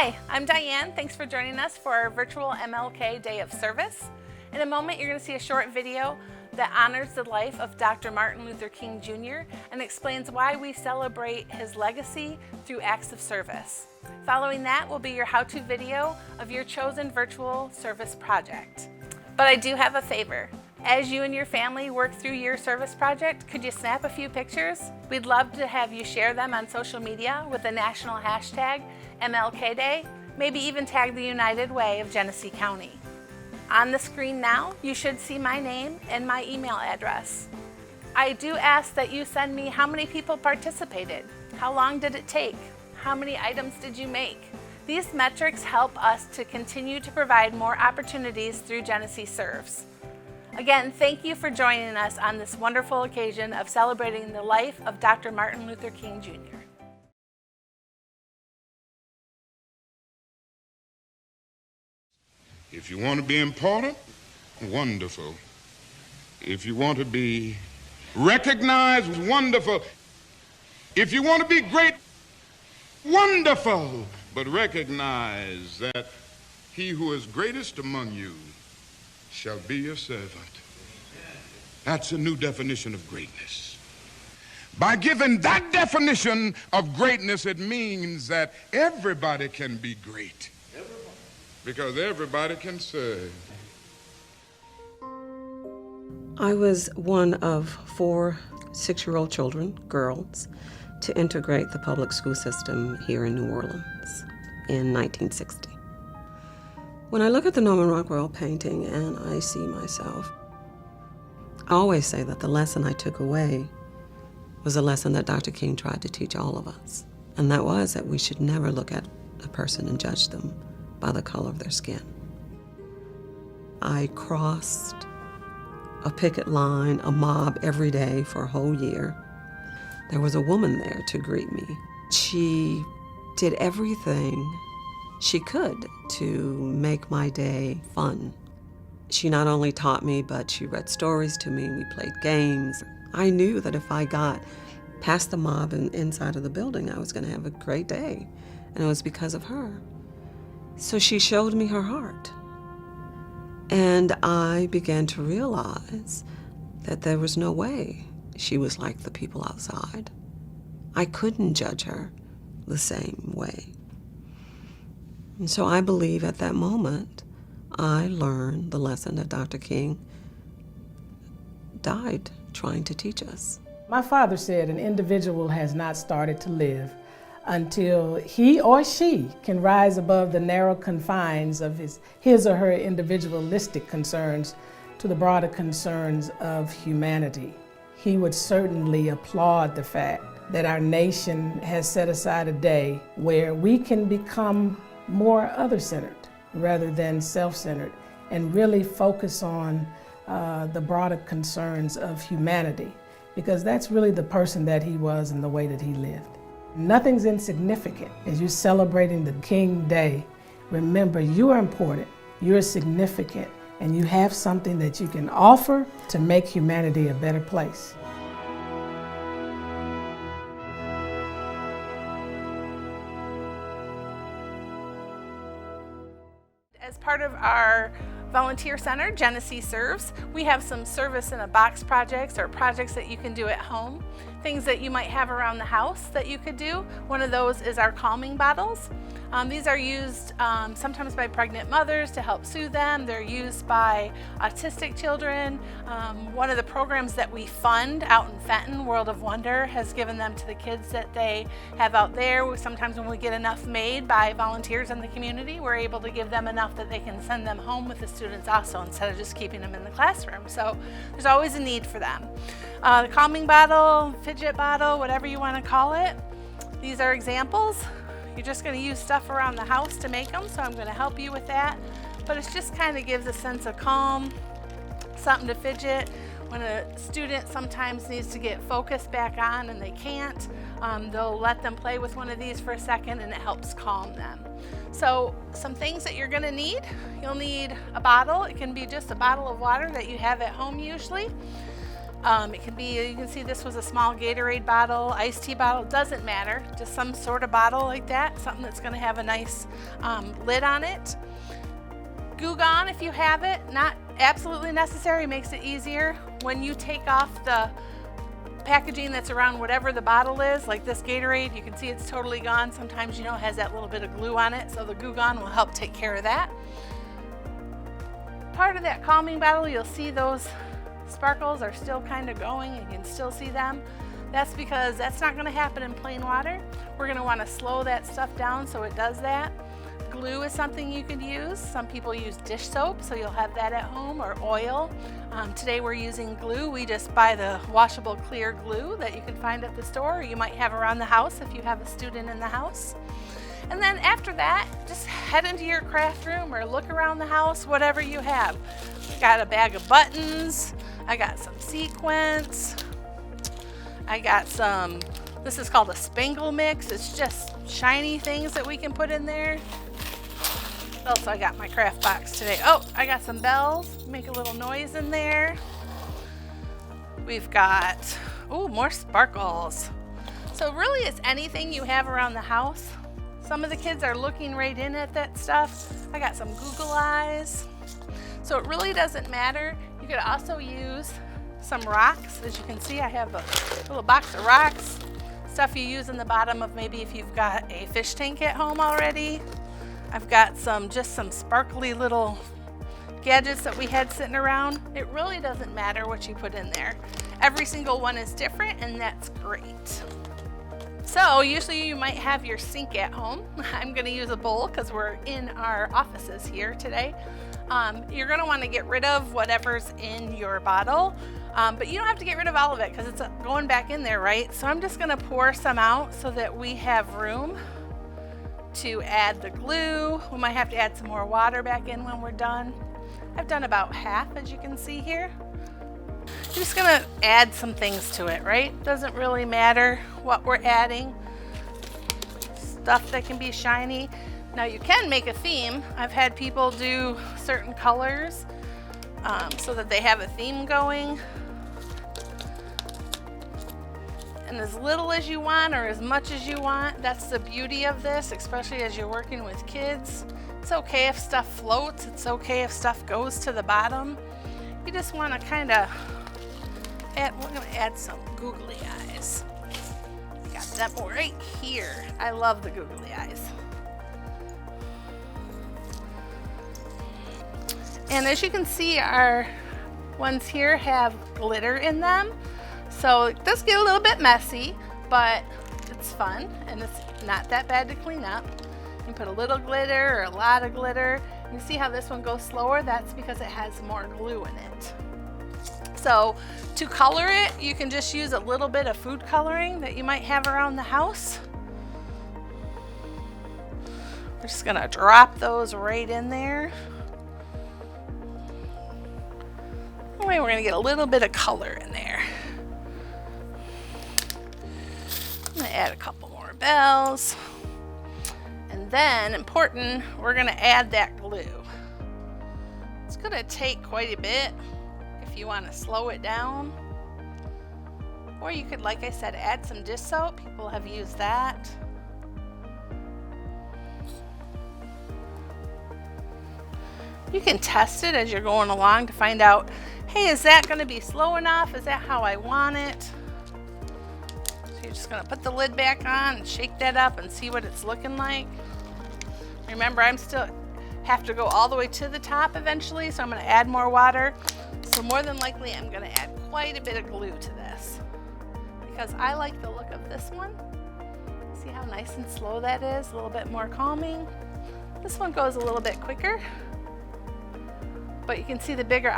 Hi, I'm Diane. Thanks for joining us for our virtual MLK Day of Service. In a moment, you're going to see a short video that honors the life of Dr. Martin Luther King Jr. and explains why we celebrate his legacy through acts of service. Following that will be your how-to video of your chosen virtual service project. But I do have a favor. As you and your family work through your service project, could you snap a few pictures? We'd love to have you share them on social media with the national hashtag MLK Day, maybe even tag the United Way of Genesee County. On the screen now, you should see my name and my email address. I do ask that you send me how many people participated, how long did it take, how many items did you make. These metrics help us to continue to provide more opportunities through Genesee Serves. Again, thank you for joining us on this wonderful occasion of celebrating the life of Dr. Martin Luther King Jr. If you want to be important, wonderful. If you want to be recognized, wonderful. If you want to be great, wonderful. But recognize that he who is greatest among you shall be your servant. That's a new definition of greatness. By giving that definition of greatness, it means that everybody can be great. Because everybody can serve. I was one of 4 6-year-old children, girls, to integrate the public school system here in New Orleans in 1960. When I look at the Norman Rockwell painting and I see myself, I always say that the lesson I took away was a lesson that Dr. King tried to teach all of us. And that was that we should never look at a person and judge them by the color of their skin. I crossed a picket line, a mob every day for a whole year. There was a woman there to greet me. She did everything she could to make my day fun. She not only taught me, but she read stories to me. We played games. I knew that if I got past the mob and inside of the building, I was going to have a great day. And it was because of her. So she showed me her heart. And I began to realize that there was no way she was like the people outside. I couldn't judge her the same way. And so I believe at that moment, I learned the lesson that Dr. King died trying to teach us. My father said an individual has not started to live until he or she can rise above the narrow confines of his or her individualistic concerns to the broader concerns of humanity. He would certainly applaud the fact that our nation has set aside a day where we can become more other-centered rather than self-centered and really focus on the broader concerns of humanity, because that's really the person that he was and the way that he lived. Nothing's insignificant. As you're celebrating the King Day, remember you are important, you're significant, and you have something that you can offer to make humanity a better place. As part of our volunteer center, Genesee Serves, we have some service in a box projects or projects that you can do at home, things that you might have around the house that you could do. One of those is our calming bottles. These are used sometimes by pregnant mothers to help soothe them. They're used by autistic children. One of the programs that we fund out in Fenton, World of Wonder, has given them to the kids that they have out there. Sometimes when we get enough made by volunteers in the community, we're able to give them enough that they can send them home with the students also instead of just keeping them in the classroom. So there's always a need for them. The calming bottle, fidget bottle, whatever you want to call it. These are examples. You're just going to use stuff around the house to make them, so I'm going to help you with that. But it just kind of gives a sense of calm, something to fidget. When a student sometimes needs to get focused back on and they can't, they'll let them play with one of these for a second and it helps calm them. So some things that you're going to need, you'll need a bottle. It can be just a bottle of water that you have at home usually. It can be, you can see this was a small Gatorade bottle, iced tea bottle, doesn't matter, just some sort of bottle like that, something that's going to have a nice lid on it. Goo Gone if you have it, not absolutely necessary, makes it easier. When you take off the packaging that's around whatever the bottle is, like this Gatorade, you can see it's totally gone. Sometimes, you know, it has that little bit of glue on it, so the Goo Gone will help take care of that. Part of that calming bottle, you'll see those sparkles are still kind of going. You can still see them. That's because that's not going to happen in plain water. We're going to want to slow that stuff down so it does that. Glue is something you could use. Some people use dish soap, so you'll have that at home, or oil. Today we're using glue. We just buy the washable clear glue that you can find at the store, or you might have around the house if you have a student in the house. And then after that, just head into your craft room or look around the house, whatever you have. I got a bag of buttons. I got some sequins. I got some, this is called a spangle mix. It's just shiny things that we can put in there. Also, I got my craft box today. Oh, I got some bells, make a little noise in there. We've got, oh, more sparkles. So really it's anything you have around the house. Some of the kids are looking right in at that stuff. I got some Google eyes. So it really doesn't matter. You could also use some rocks. As you can see, I have a little box of rocks. Stuff you use in the bottom of maybe if you've got a fish tank at home already. I've got just some sparkly little gadgets that we had sitting around. It really doesn't matter what you put in there. Every single one is different, and that's great. So usually you might have your sink at home. I'm going to use a bowl because we're in our offices here today. You're going to want to get rid of whatever's in your bottle, but you don't have to get rid of all of it because it's going back in there, right? So I'm just going to pour some out so that we have room to add the glue. We might have to add some more water back in when we're done. I've done about half, as you can see here. I'm just gonna add some things to it, right? Doesn't really matter what we're adding. Stuff that can be shiny. Now you can make a theme. I've had people do certain colors so that they have a theme going. And as little as you want or as much as you want. That's the beauty of this, especially as you're working with kids. It's okay if stuff floats. It's okay if stuff goes to the bottom. You just want to kind of add, we're going to add some googly eyes. Got them right here. I love the googly eyes. And as you can see, our ones here have glitter in them. So it does get a little bit messy, but it's fun and it's not that bad to clean up. You can put a little glitter or a lot of glitter. You see how this one goes slower? That's because it has more glue in it. So to color it, you can just use a little bit of food coloring that you might have around the house. We're just gonna drop those right in there. Anyway, we're gonna get a little bit of color in there. I'm gonna add a couple more bells. And then, important, we're gonna add that glue. It's gonna take quite a bit if you wanna slow it down. Or you could, like I said, add some dish soap. People have used that. You can test it as you're going along to find out, hey, is that gonna be slow enough? Is that how I want it? So you're just gonna put the lid back on and shake that up and see what it's looking like. Remember, I'm still have to go all the way to the top eventually, so I'm gonna add more water. So more than likely, I'm gonna add quite a bit of glue to this because I like the look of this one. See how nice and slow that is? A little bit more calming. This one goes a little bit quicker, but you can see the bigger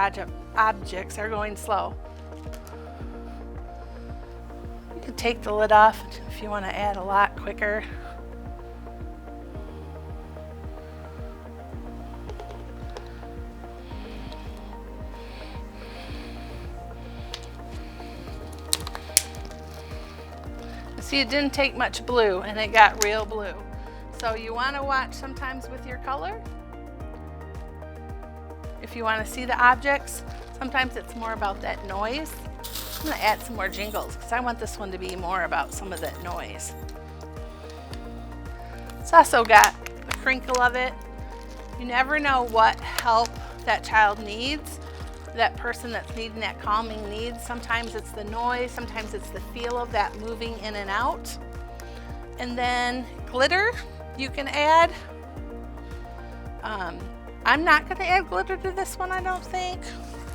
objects are going slow. You can take the lid off if you want to add a lot quicker. See, it didn't take much blue and it got real blue. So you want to watch sometimes with your color. If you want to see the objects, sometimes it's more about that noise. I'm going to add some more jingles because I want this one to be more about some of that noise. It's also got the crinkle of it. You never know what help that child needs, that person that's needing that calming needs. Sometimes it's the noise, sometimes it's the feel of that moving in and out. And then glitter you can add. I'm not going to add glitter to this one, I don't think.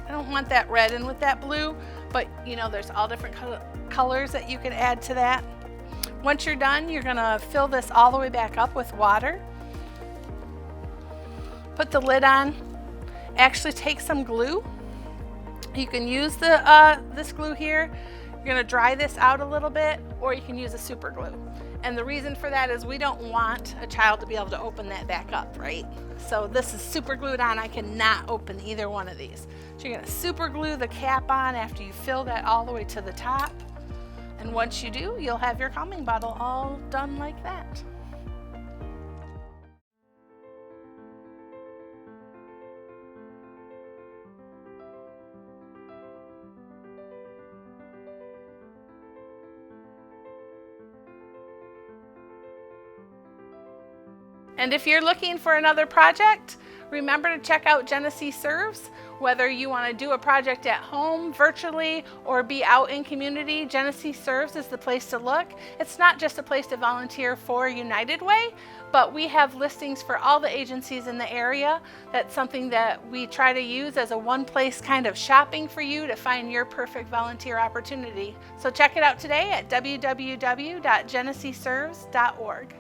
I don't want that red in with that blue, but you know, there's all different colors that you can add to that. Once you're done, you're going to fill this all the way back up with water. Put the lid on. Actually take some glue. You can use this glue here. You're going to dry this out a little bit, or you can use a super glue. And the reason for that is we don't want a child to be able to open that back up, right? So this is super glued on. I cannot open either one of these. So you're going to super glue the cap on after you fill that all the way to the top. And once you do, you'll have your calming bottle all done like that. And if you're looking for another project, remember to check out Genesee Serves. Whether you want to do a project at home, virtually, or be out in community, Genesee Serves is the place to look. It's not just a place to volunteer for United Way, but we have listings for all the agencies in the area. That's something that we try to use as a one-place kind of shopping for you to find your perfect volunteer opportunity. So check it out today at www.geneseeserves.org.